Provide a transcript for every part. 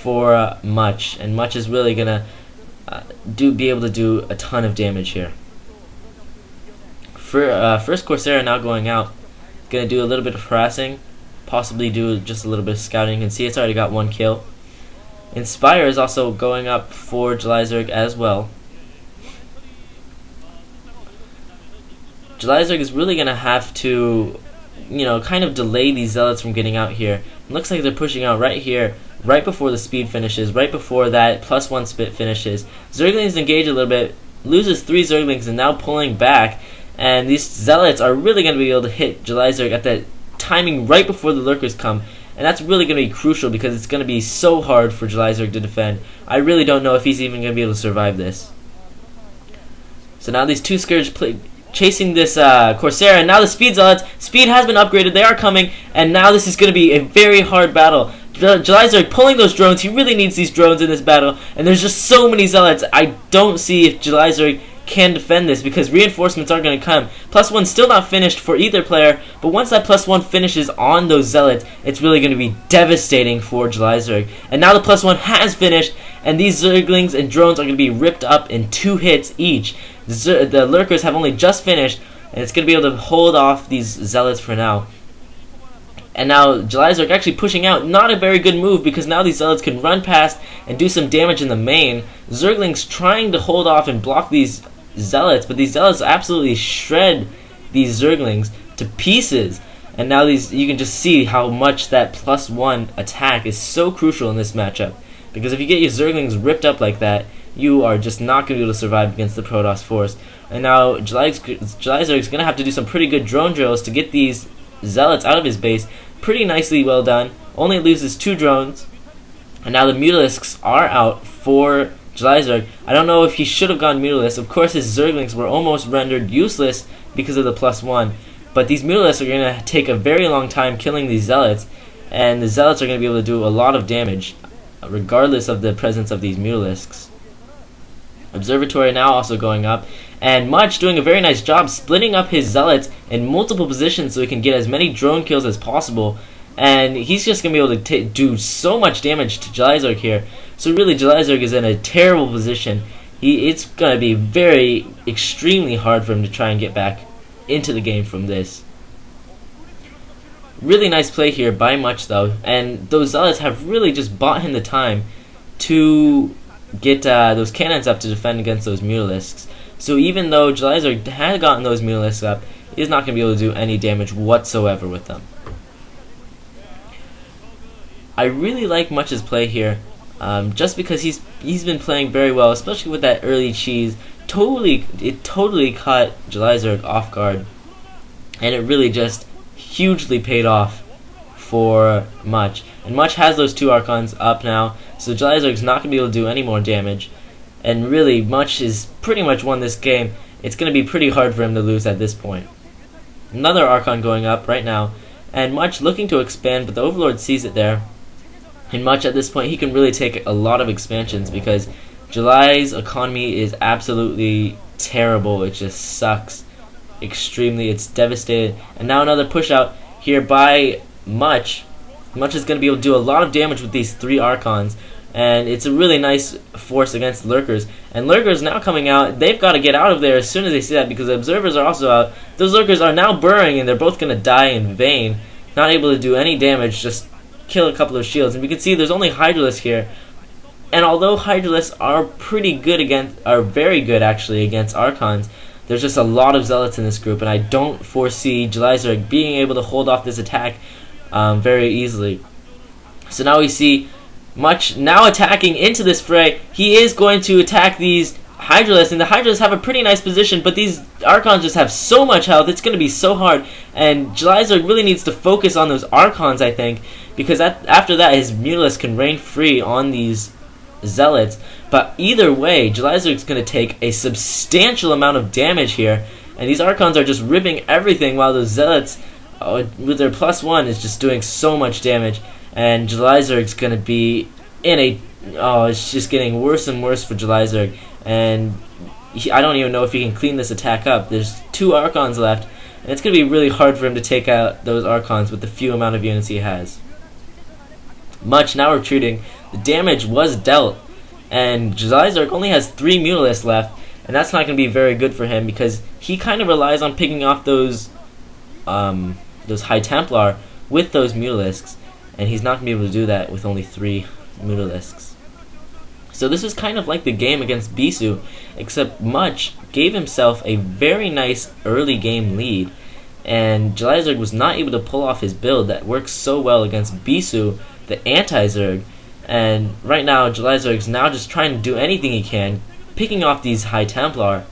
for Much, and Much is really gonna be able to do a ton of damage here. First Corsair now going out, gonna do a little bit of harassing, possibly do just a little bit of scouting. You can see it's already got 1 kill. Inspire is also going up for Julyzerg as well. Julyzerg is really gonna have to, kind of delay these zealots from getting out here. It looks like they're pushing out right here, right before the speed finishes, right before that +1 spit finishes. Zerglings engage a little bit, loses 3 Zerglings, and now pulling back. And these zealots are really going to be able to hit Julyzerg at that timing right before the lurkers come. And that's really going to be crucial because it's going to be so hard for Julyzerg to defend. I really don't know if he's even going to be able to survive this. So now these 2 Scourge chasing this Corsair, and now the Speed Zealots. Speed has been upgraded, they are coming, and now this is going to be a very hard battle. Julyzerg pulling those drones, he really needs these drones in this battle, and there's just so many zealots. I don't see if Julyzerg can defend this because reinforcements are going to come. +1 still not finished for either player, but once that +1 finishes on those zealots, it's really going to be devastating for Julyzerg. And now the +1 has finished, and these Zerglings and drones are going to be ripped up in 2 hits each. The lurkers have only just finished, and it's going to be able to hold off these zealots for now. And now Julyzerg actually pushing out, not a very good move because now these zealots can run past and do some damage in the main. Zerglings trying to hold off and block these zealots, but these zealots absolutely shred these Zerglings to pieces. And now you can just see how much that +1 attack is so crucial in this matchup, because if you get your Zerglings ripped up like that, you are just not going to be able to survive against the Protoss force. And now Julyzerg is going to have to do some pretty good drone drills to get these zealots out of his base. Pretty nicely well done. Only loses 2 drones. And now the Mutalisks are out for Julyzerg. I don't know if he should have gone Mutalisk. Of course his Zerglings were almost rendered useless because of the +1. But these Mutalisks are going to take a very long time killing these zealots. And the zealots are going to be able to do a lot of damage regardless of the presence of these Mutalisks. Observatory now also going up, and Much doing a very nice job splitting up his zealots in multiple positions so he can get as many drone kills as possible, and he's just going to be able to do so much damage to Julyzerg here. So really Julyzerg is in a terrible position. It's going to be extremely hard for him to try and get back into the game from this. Really nice play here by Much though, and those zealots have really just bought him the time to get those cannons up to defend against those Mutalisks. So even though Julyzerg had gotten those Mutalisks up, he's not going to be able to do any damage whatsoever with them. I really like Much's play here, just because he's been playing very well, especially with that early cheese. It totally caught Julyzerg off guard, and it really just hugely paid off for Much. And Much has those 2 Archons up now, so Julyzerg's not going to be able to do any more damage. And really, Much is pretty much won this game. It's going to be pretty hard for him to lose at this point. Another Archon going up right now, and Much looking to expand, but the Overlord sees it there. And Much at this point, he can really take a lot of expansions because July's economy is absolutely terrible. It just sucks extremely. It's devastated. And now another push out here by Much. Much is going to be able to do a lot of damage with these 3 Archons, and it's a really nice force against Lurkers. And Lurkers now coming out, they've got to get out of there as soon as they see that because the Observers are also out. Those Lurkers are now burrowing, and they're both going to die in vain, not able to do any damage, just kill a couple of shields. And we can see there's only Hydralisks here, and although Hydralisks are very good actually against Archons, there's just a lot of Zealots in this group, and I don't foresee Julyzerg being able to hold off this attack very easily. So now we see Much now attacking into this fray. He is going to attack these Hydralisks, and the Hydralisks have a pretty nice position, but these Archons just have so much health, it's going to be so hard, and Julyzerg really needs to focus on those Archons, I think, because after that his Mutalisks can reign free on these Zealots. But either way, Julyzerg's going to take a substantial amount of damage here, and these Archons are just ripping everything while those Zealots with their +1 is just doing so much damage, and Julyzerg's going to be in a... it's just getting worse and worse for Julyzerg, and I don't even know if he can clean this attack up. There's 2 Archons left, and it's going to be really hard for him to take out those Archons with the few amount of units he has. Much now retreating, the damage was dealt, and Julyzerg only has 3 Mutalisks left, and that's not going to be very good for him because he kind of relies on picking off those High Templar with those Mutalisks, and he's not going to be able to do that with only 3 Mutalisks. So this is kind of like the game against Bisu, except Much gave himself a very nice early game lead, and Julyzerg was not able to pull off his build that works so well against Bisu, the anti-Zerg. And right now, Julyzerg's now just trying to do anything he can, picking off these High Templar,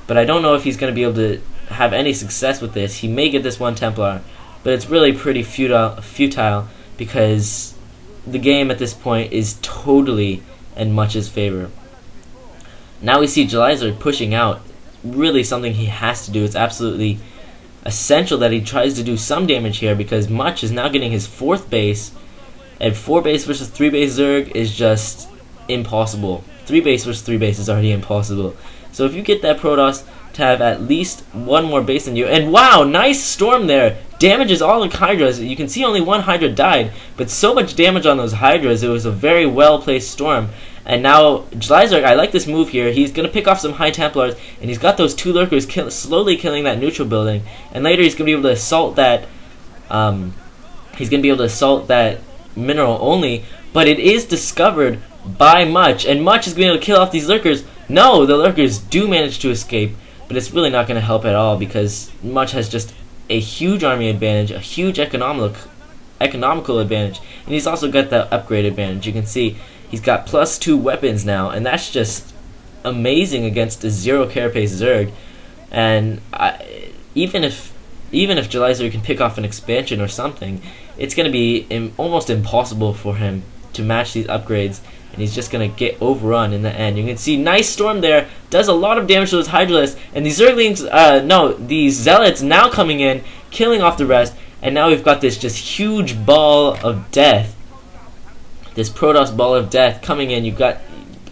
but I don't know if he's going to be able to have any success with this. He may get this one Templar, but it's really pretty futile because the game at this point is totally in Much's favor. Now we see Julyzerg pushing out, really something he has to do. It's absolutely essential that he tries to do some damage here because Much is now getting his 4th base, and 4 base versus 3 base Zerg is just impossible. 3 base versus 3 base is already impossible. So if you get that Protoss to have at least 1 more base than you, and wow, nice storm there, damages all the Hydras. You can see only 1 Hydra died, but so much damage on those Hydras. It was a very well placed storm. And now Julyzerg, I like this move here. He's going to pick off some High Templars, and he's got those 2 Lurkers slowly killing that neutral building. And later he's going to be able to assault that. Mineral only, but it is discovered by Much, and Much is going to be able to kill off these Lurkers. No, the Lurkers do manage to escape, but it's really not going to help at all because Much has just a huge army advantage, a huge economical advantage, and he's also got that upgrade advantage. You can see he's got +2 weapons now, and that's just amazing against a 0 carapace Zerg. And even if Julyzerg can pick off an expansion or something, it's going to be almost impossible for him to match these upgrades, and he's just going to get overrun in the end. You can see nice storm there, does a lot of damage to those Hydralisks, and these Zerglings, these Zealots now coming in, killing off the rest, and now we've got this just huge ball of death. This Protoss ball of death coming in. You've got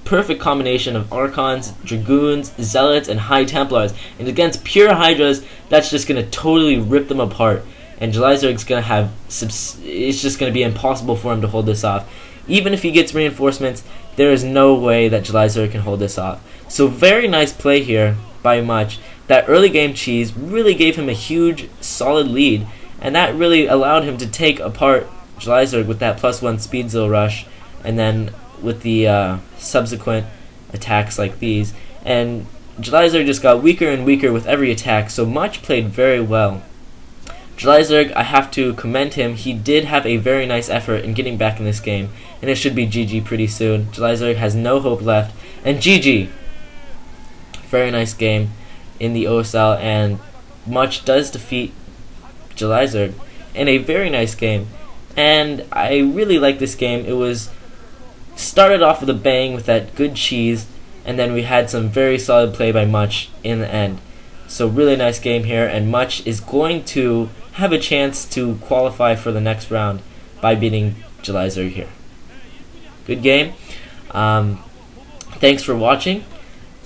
perfect combination of Archons, Dragoons, Zealots, and High Templars. And against pure Hydras, that's just going to totally rip them apart. And Julyzerg's going to have... it's just going to be impossible for him to hold this off. Even if he gets reinforcements, there is no way that Julyzerg can hold this off. So very nice play here by Much. That early game cheese really gave him a huge, solid lead. And that really allowed him to take apart Julyzerg with that +1 speed Zill rush. And then with the subsequent attacks like these. And Julyzerg just got weaker and weaker with every attack, so Much played very well. Julyzerg, I have to commend him. He did have a very nice effort in getting back in this game, and it should be GG pretty soon. Julyzerg has no hope left, and GG! Very nice game in the OSL, and Much does defeat Julyzerg in a very nice game. And I really like this game. It was started off with a bang with that good cheese, and then we had some very solid play by Much in the end. So really nice game here, and Much is going to have a chance to qualify for the next round by beating Julyzerg here. Good game. Thanks for watching,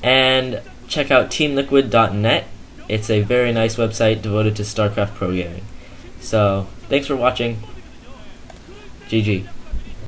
and check out teamliquid.net. It's a very nice website devoted to StarCraft Pro Gaming. So thanks for watching. GG.